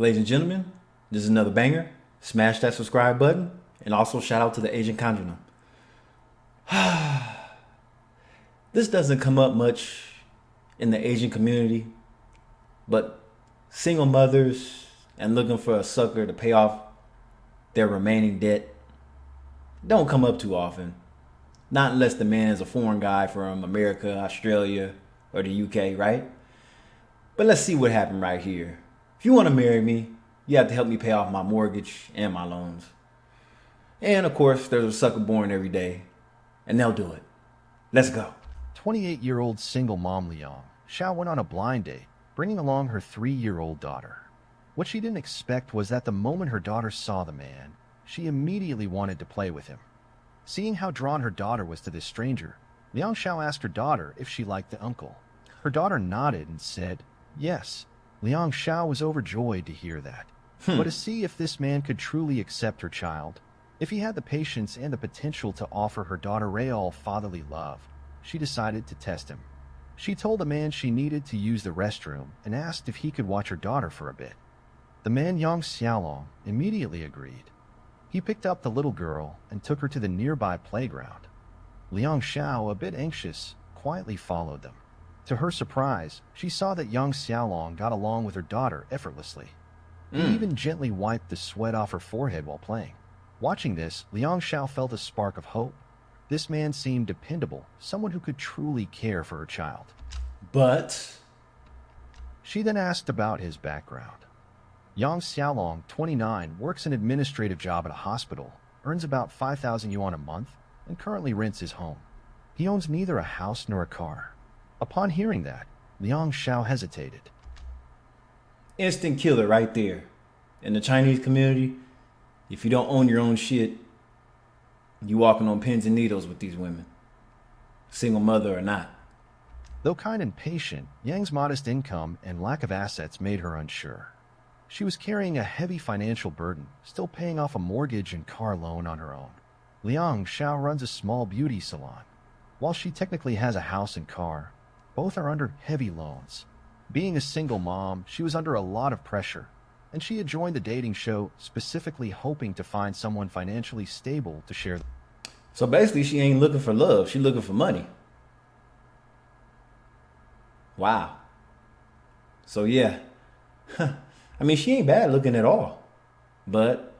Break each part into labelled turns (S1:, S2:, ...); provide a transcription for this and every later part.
S1: Ladies and gentlemen, this is another banger. Smash that subscribe button, and also shout out to the Asian Conjurum. This doesn't come up much in the Asian community, but single mothers and looking for a sucker to pay off their remaining debt don't come up too often. Not unless the man is a foreign guy from America, Australia, or the UK, right? But let's see what happened right here. If you want to marry me, you have to help me pay off my mortgage and my loans. And of course, there's a sucker born every day, and they'll do it. Let's go.
S2: 28-year-old single mom Liang Xiao went on a blind date, bringing along her 3-year-old daughter. What she didn't expect was that the moment her daughter saw the man, she immediately wanted to play with him. Seeing how drawn her daughter was to this stranger, Liang Xiao asked her daughter if she liked the uncle. Her daughter nodded and said, yes. Liang Xiao was overjoyed to hear that. But to see if this man could truly accept her child, if he had the patience and the potential to offer her daughter real fatherly love, she decided to test him. She told the man she needed to use the restroom and asked if he could watch her daughter for a bit. The man Yang Xiaolong immediately agreed. He picked up the little girl and took her to the nearby playground. Liang Xiao, a bit anxious, quietly followed them. To her surprise, she saw that Yang Xiaolong got along with her daughter effortlessly. He even gently wiped the sweat off her forehead while playing. Watching this, Liang Xiao felt a spark of hope. This man seemed dependable, someone who could truly care for her child.
S1: But
S2: She then asked about his background. Yang Xiaolong, 29, works an administrative job at a hospital, earns about 5,000 yuan a month, and currently rents his home. He owns neither a house nor a car. Upon hearing that, Liang Xiao hesitated.
S1: instant killer right there. In the Chinese community, if you don't own your own shit, you walking on pins and needles with these women. Single mother or not.
S2: Though kind and patient, Yang's modest income and lack of assets made her unsure. She was carrying a heavy financial burden, still paying off a mortgage and car loan on her own. Liang Xiao runs a small beauty salon. While she technically has a house and car, both are under heavy loans. Being a single mom, she was under a lot of pressure, and she had joined the dating show specifically hoping to find someone financially stable to share.
S1: So basically, she ain't looking for love. She looking for money. Wow. So yeah. I mean, she ain't bad looking at all. But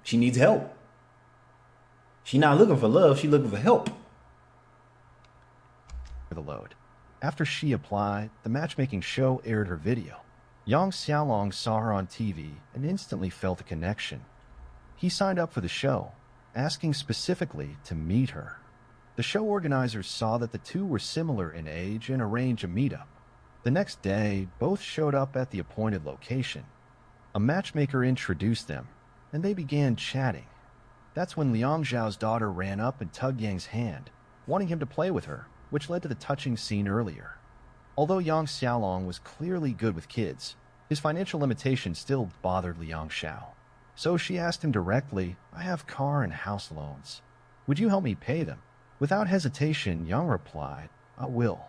S1: she needs help. She not looking for love. She looking for help.
S2: The load. After she applied, the matchmaking show aired her video. Yang Xiaolong saw her on TV and instantly felt a connection. He signed up for the show, asking specifically to meet her. The show organizers saw that the two were similar in age and arranged a meetup. The next day, both showed up at the appointed location. A matchmaker introduced them, and they began chatting. That's when Liang Zhao's daughter ran up and tugged Yang's hand, wanting him to play with her, which led to the touching scene earlier. Although Yang Xiaolong was clearly good with kids, his financial limitations still bothered Liang Xiao. So she asked him directly, I have car and house loans. Would you help me pay them? Without hesitation, Yang replied, I will.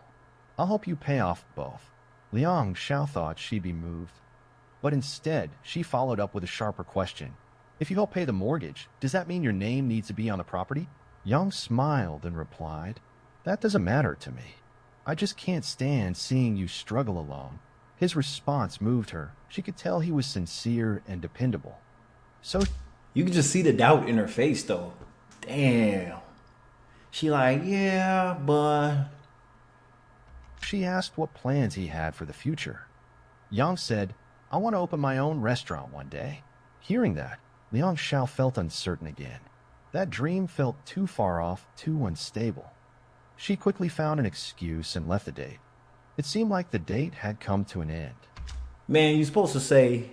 S2: I'll help you pay off both. Liang Xiao thought she'd be moved. But instead, she followed up with a sharper question. If you help pay the mortgage, does that mean your name needs to be on the property? Yang smiled and replied, that doesn't matter to me. I just can't stand seeing you struggle alone. His response moved her. She could tell he was sincere and dependable. So
S1: You can just see the doubt in her face, though. Damn. She like, yeah, but
S2: she asked what plans he had for the future. Yang said, I want to open my own restaurant one day. Hearing that, Liang Xiao felt uncertain again. That dream felt too far off, too unstable. She quickly found an excuse and left the date. It seemed like the date had come to an end.
S1: man, you're supposed to say,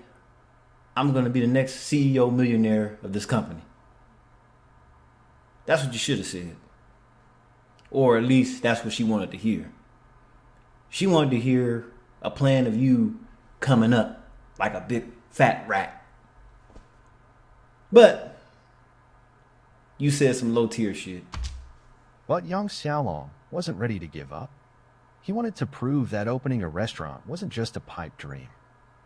S1: I'm going to be the next CEO millionaire of this company. That's what you should have said. Or at least that's what she wanted to hear. She wanted to hear a plan of you coming up like a big fat rat. But you said some low tier shit.
S2: But Yang Xiaolong wasn't ready to give up. He wanted to prove that opening a restaurant wasn't just a pipe dream.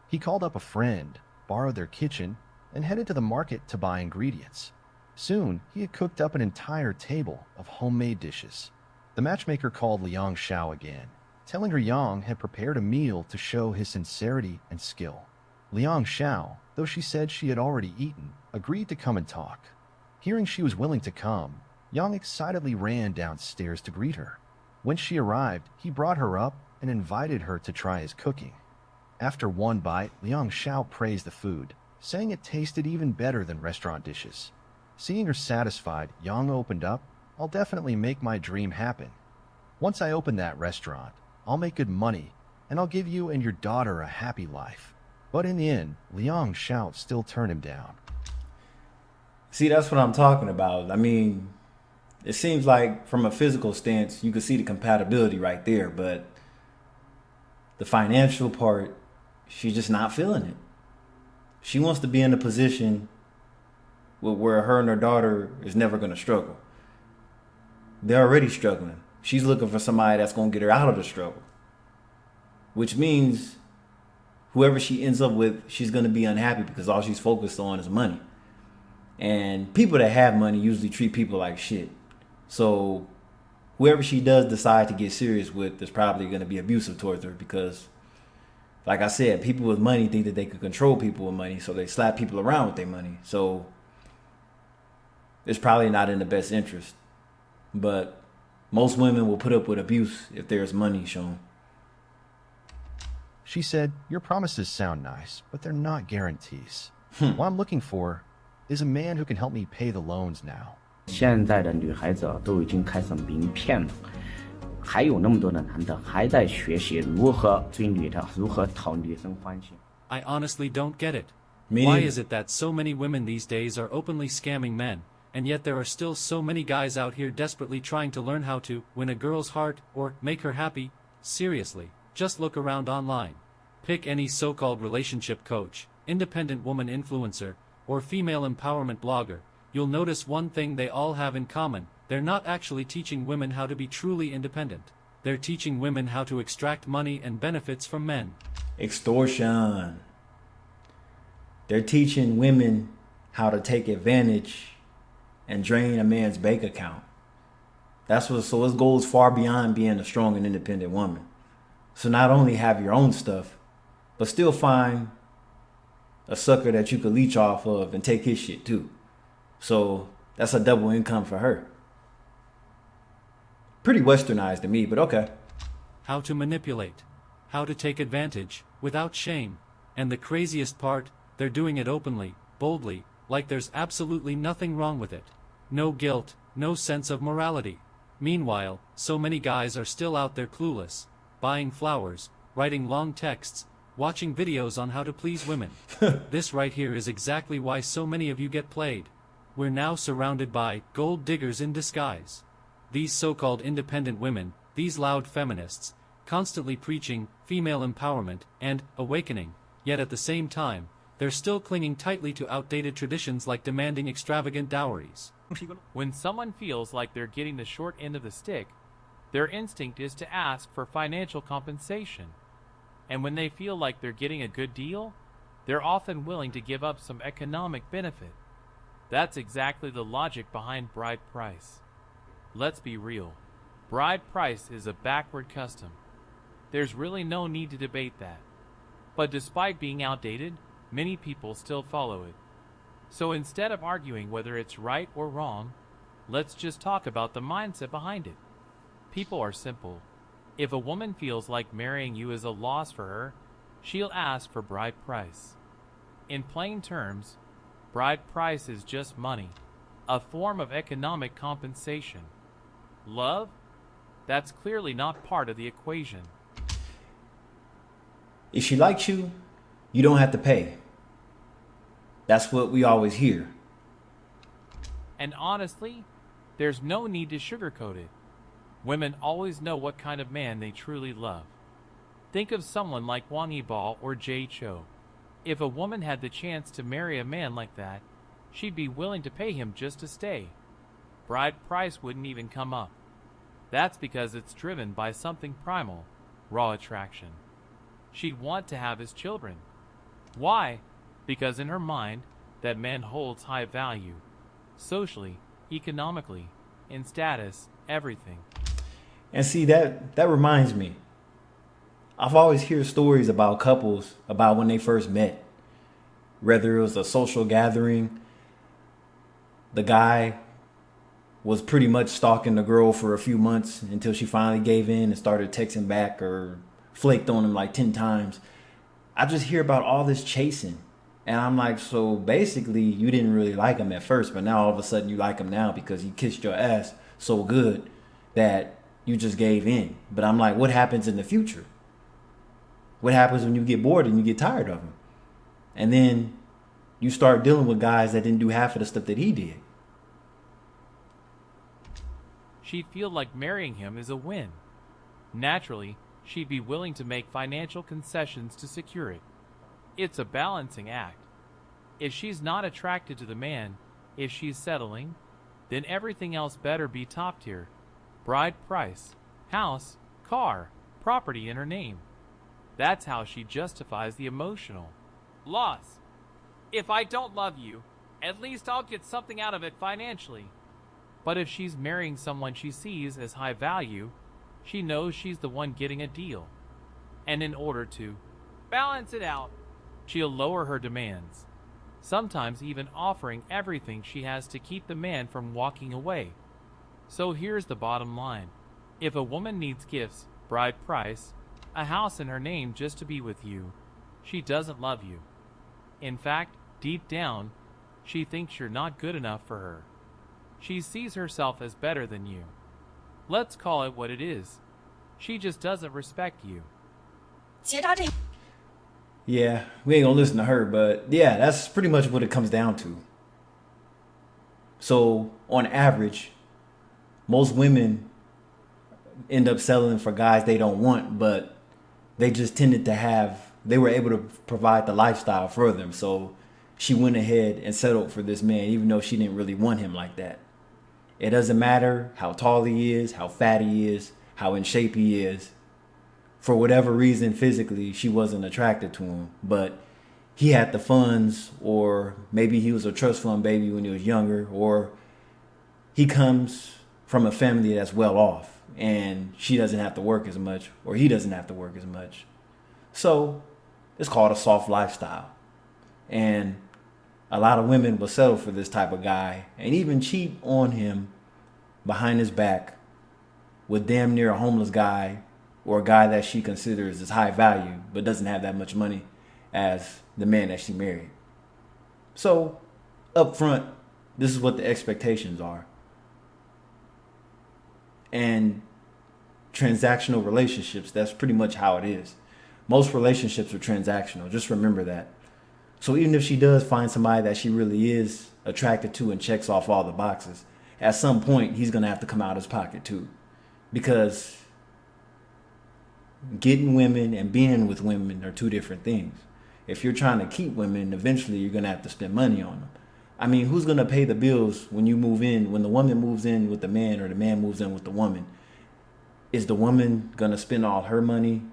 S2: He called up a friend, borrowed their kitchen and headed to the market to buy ingredients. Soon, he had cooked up an entire table of homemade dishes. The matchmaker called Liang Xiao again, telling her Yang had prepared a meal to show his sincerity and skill. Liang Xiao, though she said she had already eaten, agreed to come and talk. Hearing she was willing to come, Yang excitedly ran downstairs to greet her. When she arrived, he brought her up and invited her to try his cooking. After one bite, Liang Xiao praised the food, saying it tasted even better than restaurant dishes. Seeing her satisfied, Yang opened up, "I'll definitely make my dream happen. Once I open that restaurant, I'll make good money, and I'll give you and your daughter a happy life." But in the end, Liang Xiao still turned him down.
S1: See, that's what I'm talking about. I mean, it seems like from a physical stance, you can see the compatibility right there, but the financial part, she's just not feeling it. She wants to be in a position where her and her daughter is never going to struggle. They're already struggling. She's looking for somebody that's going to get her out of the struggle, which means whoever she ends up with, she's going to be unhappy because all she's focused on is money. And people that have money usually treat people like shit. So whoever she does decide to get serious with is probably going to be abusive towards her because, like I said, people with money think that they can control people with money, so they slap people around with their money. So it's probably not in the best interest. But most women will put up with abuse if there's money shown.
S2: She said, "Your promises sound nice, but they're not guarantees. What I'm looking for is a man who can help me pay the loans now."
S3: 现在的女孩子都已经开始名骗了，还有那么多的男的还在学习如何追女的，如何讨女生欢心。
S4: I honestly don't get it.
S1: Me
S4: Why
S1: neither.
S4: is it that so many women these days are openly scamming men, and yet there are still so many guys out here desperately trying to learn how to win a girl's heart or make her happy? Seriously, just look around online. Pick any so-called relationship coach, independent woman influencer, or female empowerment blogger. You'll notice one thing they all have in common: they're not actually teaching women how to be truly independent. They're teaching women how to extract money and benefits from men.
S1: Extortion. They're teaching women how to take advantage and drain a man's bank account. So it goes far beyond being a strong and independent woman. So not only have your own stuff, but still find a sucker that you could leech off of and take his shit too. So that's a double income for her. Pretty westernized to me, but okay.
S4: How to manipulate. How to take advantage, without shame. And the craziest part, they're doing it openly, boldly, like there's absolutely nothing wrong with it. No guilt, no sense of morality. Meanwhile, so many guys are still out there clueless, buying flowers, writing long texts, watching videos on how to please women. This right here is exactly why so many of you get played. We're now surrounded by gold diggers in disguise. These so-called independent women, these loud feminists, constantly preaching female empowerment and awakening, yet at the same time, they're still clinging tightly to outdated traditions like demanding extravagant dowries.
S5: When someone feels like they're getting the short end of the stick, their instinct is to ask for financial compensation. And when they feel like they're getting a good deal, they're often willing to give up some economic benefit. That's exactly the logic behind bride price. Let's be real. Bride price is a backward custom. There's really no need to debate that. But despite being outdated, many people still follow it. So instead of arguing whether it's right or wrong, let's just talk about the mindset behind it. People are simple. If a woman feels like marrying you is a loss for her, she'll ask for bride price. In plain terms, bride price is just money, a form of economic compensation. Love? That's clearly not part of the equation.
S1: If she likes you, you don't have to pay. That's what we always hear.
S5: And honestly, there's no need to sugarcoat it. Women always know what kind of man they truly love. Think of someone like Wang Yibao or Jay Cho. If a woman had the chance to marry a man like that, she'd be willing to pay him just to stay. Bride price wouldn't even come up. That's because it's driven by something primal, raw attraction. She'd want to have his children. Why? because in her mind, that man holds high value, socially, economically, in status, everything.
S1: And see, that reminds me. I've always heard stories about couples about when they first met. Whether it was a social gathering, the guy was pretty much stalking the girl for a few months until she finally gave in and started texting back or flaked on him like 10 times. I just hear about all this chasing. And I'm like, so basically you didn't really like him at first, but now all of a sudden you like him now because he kissed your ass so good that you just gave in. But I'm like, what happens in the future? What happens when you get bored and you get tired of him? And then you start dealing with guys that didn't do half of the stuff that he did.
S5: She'd feel like marrying him is a win. Naturally, she'd be willing to make financial concessions to secure it. It's a balancing act. If she's not attracted to the man, if she's settling, then everything else better be top tier. Bride price, house, car, property in her name. That's how she justifies the emotional loss. If I don't love you, at least I'll get something out of it financially. But if she's marrying someone she sees as high value, she knows she's the one getting a deal. And in order to balance it out, she'll lower her demands, sometimes even offering everything she has to keep the man from walking away. So here's the bottom line. If a woman needs gifts, bride price, a house in her name just to be with you, she doesn't love you. In fact, deep down, she thinks you're not good enough for her. She sees herself as better than you. Let's call it what it is. She just doesn't respect you.
S1: Yeah, we ain't gonna listen to her, but yeah, that's pretty much what it comes down to. So, on average, most women end up settling for guys they don't want, but they just tended to they were able to provide the lifestyle for them. So she went ahead and settled for this man, even though she didn't really want him like that. It doesn't matter how tall he is, how fat he is, how in shape he is. For whatever reason, physically, she wasn't attracted to him, but he had the funds, or maybe he was a trust fund baby when he was younger, or he comes from a family that's well off and she doesn't have to work as much, or he doesn't have to work as much. So it's called a soft lifestyle. And a lot of women will settle for this type of guy and even cheat on him behind his back with damn near a homeless guy, or a guy that she considers as high value but doesn't have that much money as the man that she married. So up front, this is what the expectations are. And transactional relationships, that's pretty much how it is. Most relationships are transactional. Just remember that. So even if she does find somebody that she really is attracted to and checks off all the boxes, at some point he's going to have to come out of his pocket too. Because getting women and being with women are two different things. If you're trying to keep women, eventually you're going to have to spend money on them. I mean, who's going to pay the bills when you move in, when the woman moves in with the man or the man moves in with the woman? Is the woman going to spend all her money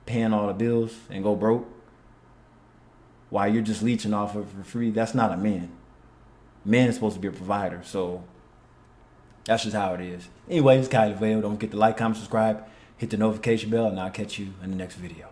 S1: paying all the bills and go broke while you're just leeching off of her for free? That's not a man. Man is supposed to be a provider. So that's just how it is. Anyway, it's Kylie Vale. Don't forget to like, comment, subscribe, hit the notification bell, and I'll catch you in the next video.